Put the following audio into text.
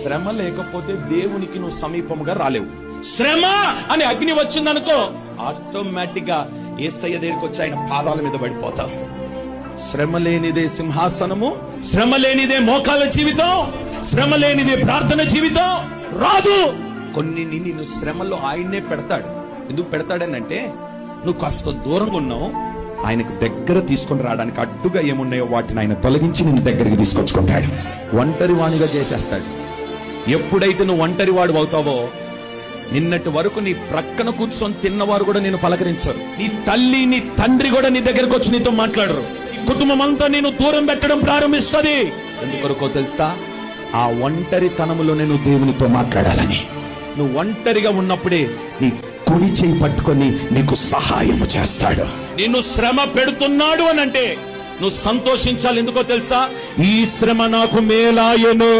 శ్రమ లేకపోతే దేవునికి నువ్వు సమీపముగా రాలేవు. శ్రమ అని అగ్ని వచ్చిందనుకో, ఆటోమేటిక్ గా యేసయ్య దగ్గరికి వచ్చి ఆయన పాదాల మీద పడిపోతావు. శ్రమ లేనిదే సింహాసనము, శ్రమ లేనిదే మోకాల జీవితం, శ్రమ లేనిదే ప్రార్థన జీవితం రాదు. కొన్ని నిన్ను శ్రమలో ఆయన్నే పెడతాడు. ఎందుకు పెడతాడనంటే నువ్వు కాస్త దూరంగా ఉన్నావు, ఆయనకు దగ్గర తీసుకొని రావడానికి అడ్డుగా ఏమున్నాయో వాటిని ఆయన తొలగించి నిన్ను దగ్గరికి తీసుకొచ్చుకుంటాడు. ఒంటరి వాణిగా చేసేస్తాడు. ఎప్పుడైతే నువ్వు ఒంటరి వాడు అవుతావో, నిన్నటి వరకు నీ ప్రక్కన కూర్చొని తిన్నవారు కూడా నేను పలకరించరు. నీ తల్లి నీ తండ్రి కూడా నీ దగ్గరకు వచ్చి నీతో మాట్లాడరు. నీ కుటుంబం అంతా నేను దూరం పెట్టడం ప్రారంభిస్తుంది. ఎందుకొరకో తెలుసా? ఆ ఒంటరితనములో నేను దేవునితో మాట్లాడాలని. నువ్వు ఒంటరిగా ఉన్నప్పుడే నీ కుడి చేయి పట్టుకొని నీకు సహాయము చేస్తాడు. నిన్ను శ్రమ పెడుతున్నాడు అని అంటే నువ్వు సంతోషించాలి. ఎందుకో తెలుసా? ఈ శ్రమ నాకు మేలాయను.